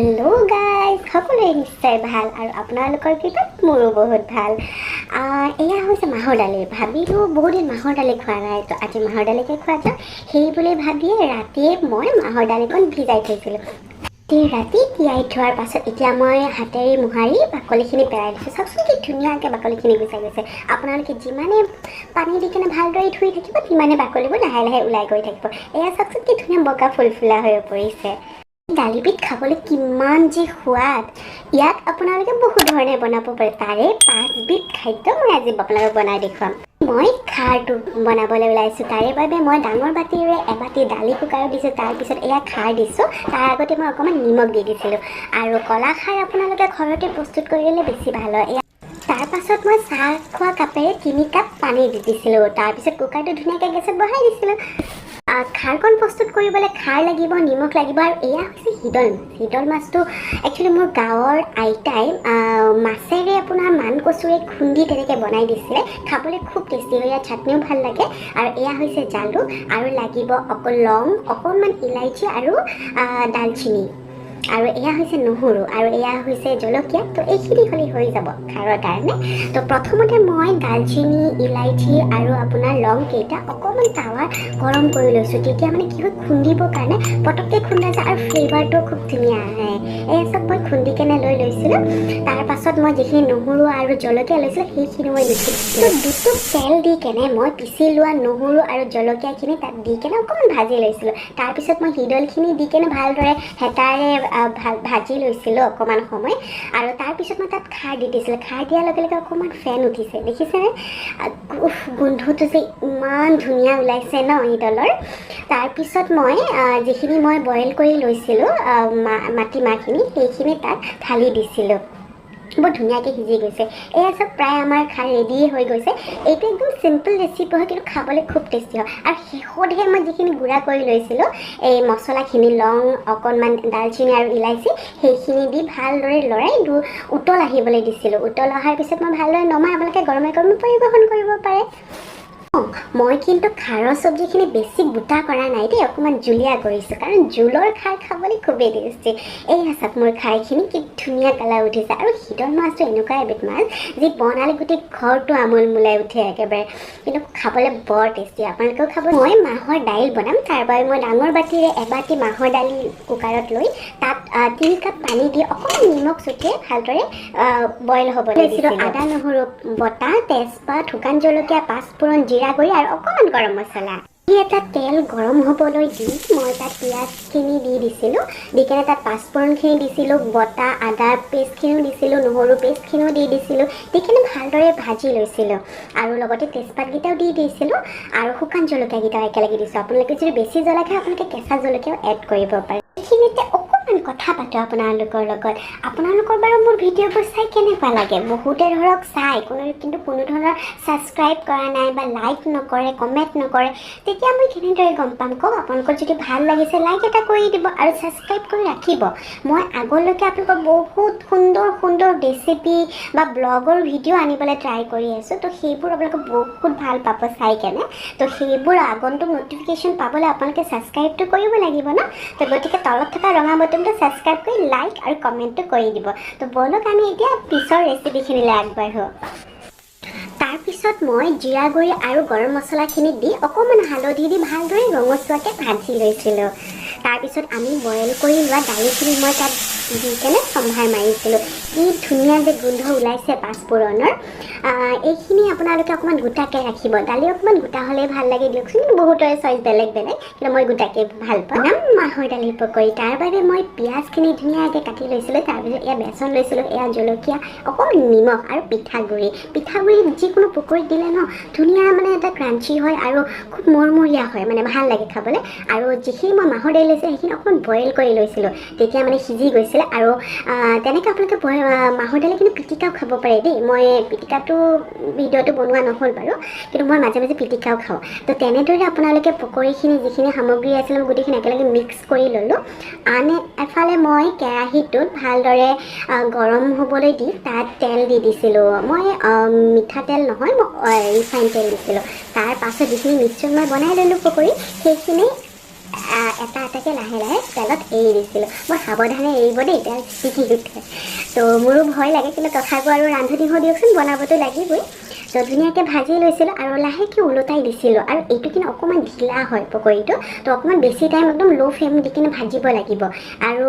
Hello guys সকলোৱে নিশ্চয় ভাল আৰু আপোনালোকৰ কিবা মোৰো বহুত ভাল এয়া হৈছে মাহৰ দালি ভাবিলো বহুত দিন মাহৰ দালি খোৱা নাই তো আজি মাহৰ দালিকে খোৱা যাওক সেই বুলি ভাবিয়ে ৰাতিয়ে মই মাহৰ দালিকণ ভিজাই থৈছিলোঁ ৰাতি তিয়াই থোৱাৰ পাছত এতিয়া মই হাতেৰে মোহাৰি বাকলিখিনি পেলাই দিছোঁ চাওকচোন কি ধুনীয়াকৈ বাকলিখিনি গুচাই গৈছে আপোনালোকে যিমানে পানী দি কিনে ভালদৰে ধুই থাকিব সিমানে বাকলিবোৰ লাহে লাহে ওলাই গৈ থাকিব এয়া চাওকচোন কি ধুনীয়া বগা ফুলফুলা হৈ পৰিছে দালিবিধ খাবলৈ কিমান যে সোৱাদ ইয়াক আপোনালোকে বহুত ধৰণে বনাব পাৰে তাৰে 5 বিধ খাদ্য মই আজি আপোনালোকক বনাই দেখুৱাম মই খাৰটো বনাবলৈ ওলাইছোঁ তাৰে বাবে মই ডাঙৰ বাটিৰে এবাটি দালি কুকাৰত দিছোঁ তাৰপিছত এয়া খাৰ দিছোঁ তাৰ আগতে মই অকণমান নিমখ দি দিছিলোঁ আৰু কলা খাৰ আপোনালোকে ঘৰতে প্ৰস্তুত কৰিলে বেছি ভাল হয় তাৰ পাছত মই চাহ খোৱা কাপেৰে 3 কাপ পানী দি দিছিলোঁ তাৰপিছত কুকাৰটো ধুনীয়াকৈ গেছত বহাই দিছিলোঁ খাৰকণ প্ৰস্তুত কৰিবলৈ খাৰ লাগিব নিমখ লাগিব আৰু এয়া হৈছে হিদল মাছটো একচুৱেলি মোৰ গাঁৱৰ আইতাই মাছেৰে আপোনাৰ মান কচুৰে খুন্দি তেনেকৈ বনাই দিছিলে খাবলৈ খুব টেষ্টি হয় ইয়াৰ চাটনিও ভাল লাগে আৰু এয়া হৈছে জালুক আৰু লাগিব লং অকণমান ইলাইচি আৰু দালচিনি আৰু এয়া হৈছে নহৰু আৰু এয়া হৈছে জলকীয়া তো এইখিনি হ'লে হৈ যাব খাৰৰ কাৰণে তো প্ৰথমতে মই দালচিনি ইলাইচি আৰু আপোনাৰ লং কেইটা অকণমান টাৱা গৰম কৰি লৈছোঁ তেতিয়া মানে কি হয় খুন্দিবৰ কাৰণে পটককৈ খুন্দা যায় আৰু ফ্লেভাৰটো খুব ধুনীয়া আহে এয়া চব মই খুন্দি কেনে লৈছিলোঁ তাৰ পাছত মই যিখিনি নহৰু আৰু জলকীয়া লৈছিলোঁ সেইখিনি মই দিছোঁ তো দুটুক তেল দি কেনে মই পিচি লোৱা নহৰু আৰু জলকীয়াখিনি তাত দি কেনে অকণমান ভাজি লৈছিলোঁ তাৰপিছত মই হিদলখিনি দি কেনে ভালদৰে হেতাৰে ভাজি লৈছিলোঁ অকণমান সময় আৰু তাৰপিছত মই তাত খাৰ দি দিছিলোঁ খাৰ দিয়াৰ লগে লগে অকণমান ফেন উঠিছে দেখিছেনে গোন্ধটো যে ইমান ধুনীয়া ওলাইছে ন হিদলৰ তাৰপিছত মই যিখিনি মই বইল কৰি লৈছিলোঁ মাটিমাহখিনি সেইখিনি তাত ঢালি দিছিলোঁ বৰ ধুনীয়াকৈ সিজি গৈছে এয়া চব প্ৰায় আমাৰ খাৰ ৰেডিয়ে হৈ গৈছে এইটো একদম চিম্পল ৰেচিপি হয় কিন্তু খাবলৈ খুব টেষ্টি হয় আৰু শেষতহে মই যিখিনি গুড়া কৰি লৈছিলোঁ এই মছলাখিনি লং অকণমান দালচিনি আৰু ইলাইচি সেইখিনি দি ভালদৰে লৰাই উতল আহিবলৈ দিছিলোঁ উতল অহাৰ পিছত মই ভালদৰে নমাই আপোনালোকে গৰমে গৰমে পৰিৱেশন কৰিব পাৰে মই কিন্তু খাৰৰ চব্জিখিনি বেছি গোটা কৰা নাই দেই অকণমান জুলীয়া কৰিছোঁ কাৰণ জোলৰ খাৰ খাবলৈ খুবেই টেষ্টি এই চাওক মোৰ খাৰখিনি কি ধুনীয়া কালাৰ উঠিছে আৰু হিদল মাছটো এনেকুৱা এবিধ মাছ যি বনালে গোটেই ঘৰটো আমোলমোলাই উঠে একেবাৰে কিন্তু খাবলৈ বৰ টেষ্টি আপোনালোকেও খাব মই মাহৰ দাইল বনাম তাৰ বাবে মই ডাঙৰ বাটিৰে এবাটি মাহৰ দালি কুকাৰত লৈ তাত 3 কাপ পানী দি অকণমান নিমখ ছটিয়াই ভালদৰে বইল হ'বলৈ দিছিলোঁ আদা নহৰু বটা তেজপাত শুকান জলকীয়া পাঁচফোৰণ জিৰা গুড়ি আৰু অকণমান গৰম মছলা এটা তেল গৰম হ'বলৈ দি মই তাত পিঁয়াজখিনি দি দিছিলোঁ দি কেনে তাত পাঁচফোৰণখিনি দিছিলোঁ বটা আদাৰ পেষ্টখিনিও দিছিলোঁ নহৰু পেষ্টখিনিও দি দিছিলোঁ দি কেনে ভালদৰে ভাজি লৈছিলোঁ আৰু লগতে তেজপাতকেইটাও দি দিছিলোঁ আৰু শুকান জলকীয়াকেইটাও একেলগে দিছোঁ আপোনালোকে যদি বেছি জ্বলা খায় আপোনালোকে কেঁচা জলকীয়াও এড কৰিব পাৰে এইখিনিতে অকণমান কথা পাতোঁ আপোনালোকৰ লগত আপোনালোকৰ বাৰু মোৰ ভিডিঅ'বোৰ চাই কেনেকুৱা লাগে বহুতে ধৰক চাই কিন্তু কোনো ধৰণৰ ছাবস্ক্ৰাইব কৰা নাই বা লাইক নকৰে কমেণ্ট নকৰে তেতিয়া মই কেনেদৰে গম পাম কওক আপোনালোকৰ যদি ভাল লাগিছে লাইক এটা কৰি দিব আৰু ছাবস্ক্ৰাইব কৰি ৰাখিব মই আগলৈকে আপোনালোকৰ বহুত সুন্দৰ ৰেচিপি বা ব্লগৰ ভিডিঅ' আনিবলৈ ট্ৰাই কৰি আছোঁ তো সেইবোৰ আপোনালোকে বহুত ভাল পাব চাই কেনে তো সেইবোৰ আগন্তুক নটিফিকেশ্যন পাবলৈ আপোনালোকে ছাবস্ক্ৰাইবটো কৰিব লাগিব ন তো গতিকে তলত থকা ৰঙা বটনটো ছাবস্ক্ৰাইব কৰি লাইক আৰু কমেণ্টটো কৰি দিব তো বলক আমি এতিয়া পিছৰ ৰেচিপিখিনিলৈ আগবাঢ়োঁ তাৰপিছত মই জিৰা গুড়ি আৰু গৰম মছলাখিনি দি অকণমান হালধি দি ভালদৰে ৰঙচুৱাকৈ ভাজি লৈছিলোঁ তাৰপিছত আমি বইল কৰি লোৱা দালিখিনি মই তাত দি কেনে সম্ভাৰ মাৰিছিলোঁ কি ধুনীয়া যে গোন্ধ ওলাইছে পাঁচফোৰণৰ এইখিনি আপোনালোকে অকণমান গোটাকৈ ৰাখিব দালি অকণমান গোটা হ'লেই ভাল লাগে দিয়কচোন বহুতৰে চইচ বেলেগ কিন্তু মই গোটাকৈ ভাল পাওঁ মাহৰ দালি পকৰি তাৰ বাবে মই পিঁয়াজখিনি ধুনীয়াকৈ কাটি লৈছিলোঁ তাৰপিছত এয়া বেচন লৈছিলোঁ এয়া জলকীয়া অকণমান নিমখ আৰু পিঠাগুড়ি যিকোনো পকৰিত দিলে ন ধুনীয়া মানে এটা ক্ৰাঞ্চি হয় আৰু খুব মৰমৰীয়া হয় মানে ভাল লাগে খাবলৈ আৰু যিখিনি মই মাহৰ দালি লৈছিলোঁ সেইখিনি অকণমান বইল কৰি লৈছিলোঁ তেতিয়া মানে সিজি গৈছিলে আৰু তেনেকৈ আপোনালোকে মাহৰ দালি কিন্তু পিটিকাও খাব পাৰে দেই মই পিটিকাটো ভিডিঅ'টো বনোৱা নহ'ল বাৰু কিন্তু মই মাজে মাজে পিটিকাও খাওঁ তো তেনেদৰে আপোনালোকে পকৰিখিনি যিখিনি সামগ্ৰী আছিলে মই গোটেইখিনি একেলগে মিক্স কৰি ল'লোঁ এফালে মই কেৰাহীটোত ভালদৰে গৰম হ'বলৈ দি তাত তেল দি দিছিলোঁ মই মিঠাতেল নহয় মই ৰিফাইন তেল দিছিলোঁ তাৰ পাছত যিখিনি মিশ্ৰণ মই বনাই ল'লোঁ পকৰি সেইখিনি এটা এটাকৈ লাহে লাহে তেলত এৰি দিছিলোঁ। মই সাৱধানে এৰিব দেই, তেল চিকি উঠে। তো মোৰো ভয় লাগে, কিন্তু তথাপিও আৰু ৰান্ধনি হৈ দিয়কচোন, বনাবতো লাগিবই। তো ধুনীয়াকৈ ভাজি লৈছিলোঁ আৰু লাহেকৈ ওলটাই দিছিলোঁ। আৰু এইটো কিন্তু অকণমান ঢিলা হয় পকৰীটো, তো অকণমান বেছি টাইম একদম ল' ফ্লেম দি কিনে ভাজিব লাগিব। আৰু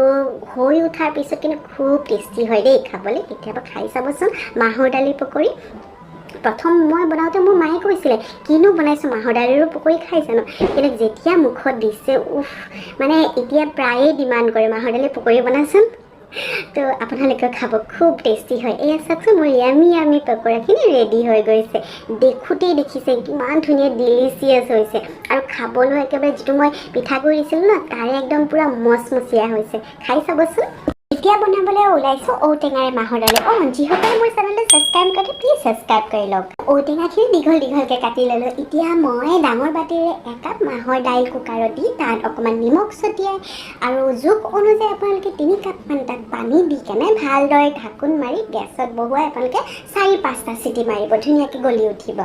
হৈ উঠাৰ পিছত কিন্তু খুব টেষ্টি হয় দেই খাবলৈ। কেতিয়াবা খাই চাবচোন মাহৰ দালি পকৰী। প্ৰথম মই বনাওঁতে মোৰ মায়ে কৈছিলে কিনো বনাইছোঁ, মাহৰ দালিৰো পকৰী খাই জানো, কিন্তু যেতিয়া মুখত দিছে উফ, মানে এতিয়া প্ৰায়ে ডিমাণ্ড কৰে মাহৰ দালি পকৰী বনাচোন। তো আপোনালোকে খাব, খুব টেষ্টি হয়। এয়া চাওকচোন মোৰ য়ামি পকৰাখিনি ৰেডি হৈ গৈছে। দেখোঁতেই দেখিছে কিমান ধুনীয়া ডিলিচিয়াছ হৈছে, আৰু খাবলৈ একেবাৰে যিটো মই পিঠাগুড়ি দিছিলোঁ ন, তাৰে একদম পূৰা মচমচীয়া হৈছে। খাই চাবচোন। এতিয়া বনাবলৈ ওলাইছোঁ ঔটেঙাৰে মাহৰ দালি। যিসকলে মোৰ চেনেলটো ছাবস্ক্ৰাইব কৰে প্লিজ ছাবস্ক্ৰাইব কৰি লওক। ঔটেঙাখিনি দীঘল দীঘলকৈ কাটি ল'লোঁ। এতিয়া মই ডাঙৰ বাতিৰে একাপ মাহৰ দাইল কুকাৰত দি তাত অকণমান নিমখ ছটিয়াই আৰু জোখ অনুযায়ী আপোনালোকে 3 কাপমান তাত পানী দি কেনে ভালদৰে ঢাকোন মাৰি গেছত বহুৱাই আপোনালোকে 4-5টা চিটি মাৰিব, ধুনীয়াকৈ গলি উঠিব।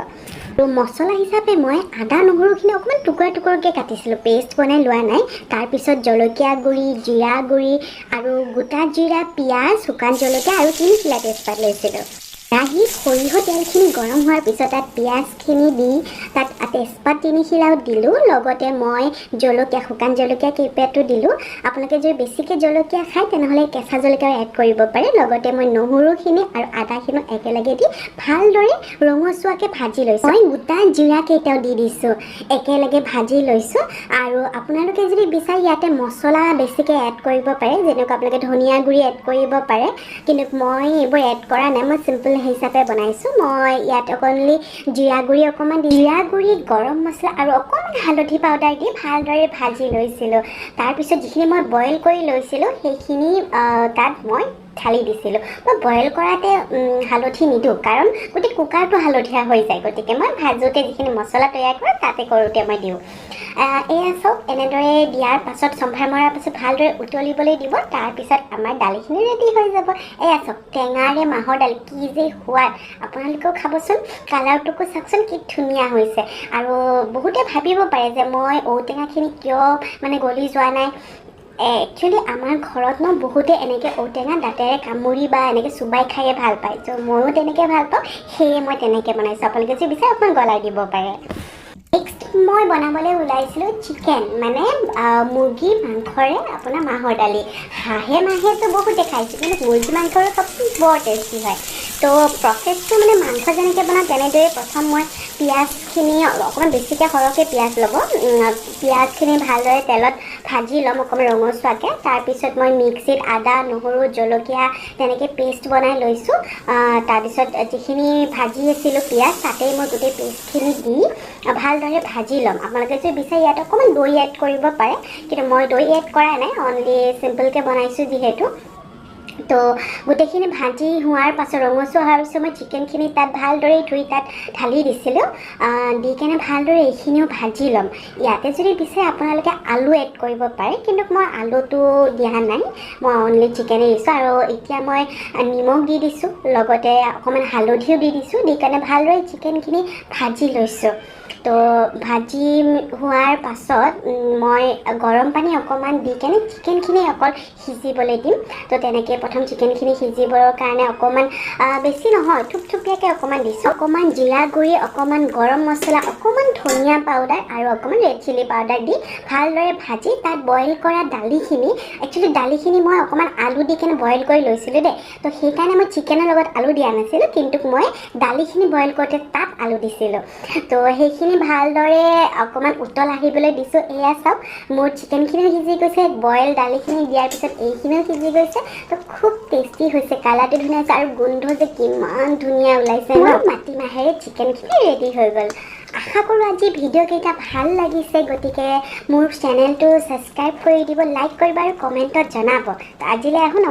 আৰু মছলা হিচাপে মই আদা নহৰুখিনি অকণমান টুকুৰা টুকুৰকৈ কাটিছিলোঁ, পেষ্ট বনাই লোৱা নাই। তাৰপিছত জলকীয়া গুড়ি, জিৰা গুড়ি আৰু গোটা জিৰা, পিঁয়াজ, শুকান জলকীয়া আৰু 3 কিলা তেজপাত লৈছিলোঁ। কেৰাহীত সৰিয়হ তেলখিনি গৰম হোৱাৰ পিছত তাত পিঁয়াজখিনি দি তাত তেজপাত 3 কিলাও দিলোঁ। লগতে মই জলকীয়া, শুকান জলকীয়া কেইপাতো দিলোঁ। আপোনালোকে যদি বেছিকৈ জলকীয়া খায় তেনেহ'লে কেঁচা জলকীয়াও এড কৰিব পাৰে। লগতে মই নহৰুখিনি আৰু আদাখিনি একেলগে দি ভালদৰে ৰঙচুৱাকৈ ভাজি লৈছোঁ। মই গোটা জিৰা কেইটাও দি দিছোঁ, একেলগে ভাজি লৈছোঁ। আৰু আপোনালোকে যদি বিচাৰে ইয়াতে মছলা বেছিকৈ এড কৰিব পাৰে, যেনেকুৱা আপোনালোকে ধনিয়া গুড়ি এড কৰিব পাৰে, কিন্তু মই এইবোৰ এড কৰা নাই। মই চিম্পল হিচাপে বনাইছোঁ। মই ইয়াত অকণলি জিৰা গুড়ি অকণমান, জিৰা গুড়ি, গৰম মছলা আৰু অকণমান হালধি পাউডাৰ দি ভালদৰে ভাজি লৈছিলোঁ। তাৰপিছত যিখিনি মই বইল কৰি লৈছিলোঁ সেইখিনি তাত মই ঢালি দিছিলোঁ। মই বইল কৰাতে হালধি নিদিওঁ, কাৰণ গোটেই কুকাৰটো হালধীয়া হৈ যায়। গতিকে মই ভাজোঁতে যিখিনি মছলা তৈয়াৰ কৰোঁ তাতে কৰোঁতে মই দিওঁ। এয়া চাওক, এনেদৰে দিয়াৰ পাছত চম্ভাৰ মৰাৰ পাছত ভালদৰে উতলিবলৈ দিব। তাৰপিছত আমাৰ দালিখিনি ৰেডি হৈ যাব। এয়া চাওক, টেঙাৰে মাহৰ দালি, কি যে সোৱাদ। আপোনালোকেও খাবচোন, কালাৰটোকো চাওকচোন কি ধুনীয়া হৈছে। আৰু বহুতে ভাবিব পাৰে যে মই ঔটেঙাখিনি কিয় মানে গলি যোৱা নাই। একচুৱেলি আমাৰ ঘৰত ন বহুতে এনেকৈ ঔটেঙা দাঁতেৰে কামুৰি বা এনেকৈ চুবাই খায়ে ভাল পায়। ত' ময়ো তেনেকৈ ভাল পাওঁ, সেয়ে মই তেনেকৈ বনাইছোঁ। আপোনালোকে যদি বিচাৰে অকণমান গলাই দিব পাৰে। নেক্সট মই বনাবলৈ ওলাইছিলোঁ চিকেন, মানে মুৰ্গী মাংসৰে আপোনাৰ মাহৰ দালি। হাঁহে মাহেতো বহুতে খাইছোঁ, কিন্তু মুৰ্গী মাংসৰ চবটো বৰ টেষ্টি হয়। তো প্ৰচেছটো মানে মাংস যেনেকৈ বনাওঁ তেনেদৰে প্ৰথম মই পিঁয়াজখিনি অকণমান বেছিকৈ সৰহকৈ পিঁয়াজ ল'ব। পিঁয়াজখিনি ভালদৰে তেলত ভাজি ল'ম অকণমান ৰঙচুৱাকৈ। তাৰপিছত মই মিক্সিত আদা, নহৰু, জলকীয়া তেনেকৈ পেষ্ট বনাই লৈছোঁ। তাৰপিছত যিখিনি ভাজি আছিলোঁ পিঁয়াজ, তাতেই মই গোটেই পেষ্টখিনি দি ভালদৰে ভাজি ল'ম। আপোনালোকে যদি বিচাৰে ইয়াত অকণমান দৈ এড কৰিব পাৰে, কিন্তু মই দৈ এড কৰা নাই, অনলি চিম্পলকৈ বনাইছোঁ যিহেতু। তো গোটেইখিনি ভাজি হোৱাৰ পাছত ৰঙচুৱা হোৱাৰ পিছত মই চিকেনখিনি তাত ভালদৰে ধুই তাত ঢালি দিছিলোঁ। দি কেনে ভালদৰে এইখিনিও ভাজি ল'ম। ইয়াতে যদি বিচাৰে আপোনালোকে আলু এড কৰিব পাৰে, কিন্তু মই আলুটো দিয়া নাই, মই অনলি চিকেনে দিছোঁ। আৰু এতিয়া মই নিমখ দি দিছোঁ, লগতে অকণমান হালধিও দি দিছোঁ। দি কেনে ভালদৰে চিকেনখিনি ভাজি লৈছোঁ। তো ভাজি হোৱাৰ পাছত মই গৰম পানী অকণমান দি কেনে চিকেনখিনি অকল সিজিবলৈ দিম। তো তেনেকৈ প্ৰথম চিকেনখিনি সিজিবৰ কাৰণে অকণমান বেছি নহয়, থুপথুপীয়াকৈ অকণমান দিছোঁ। অকণমান জিৰা গুড়ি, অকণমান গৰম মছলা, অকণমান ধনিয়া পাউডাৰ আৰু অকণমান ৰেড চিলি পাউডাৰ দি ভালদৰে ভাজি তাত বইল কৰা দালিখিনি, একচুৱেলি দালিখিনি মই অকণমান আলু দি কেনে বইল কৰি লৈছিলোঁ দেই। তো সেইকাৰণে মই চিকেনৰ লগত আলু দিয়া নাছিলোঁ, কিন্তু মই দালিখিনি বইল কৰোঁতে তাত আলু দিছিলোঁ। তো সেইখিনি ভালদৰে অকণমান উতল আহিবলৈ দিছোঁ। এয়া চাওক, মোৰ চিকেনখিনিও সিজি গৈছে, বইল দালিখিনি দিয়াৰ পিছত এইখিনিও সিজি গৈছে। তো খুব টেষ্টি হৈছে, কালাৰটো ধুনীয়া হৈছে আৰু গোন্ধ যে কিমান ধুনীয়া ওলাইছে। মোৰ মাটিমাহেৰে চিকেনখিনি ৰেডি হৈ গ'ল। আশা কৰোঁ আজি ভিডিঅ'কেইটা ভাল লাগিছে, গতিকে মোৰ চেনেলটো ছাবস্ক্ৰাইব কৰি দিব, লাইক কৰিব আৰু কমেণ্টত জনাব। তো আজিলৈ আহোঁ।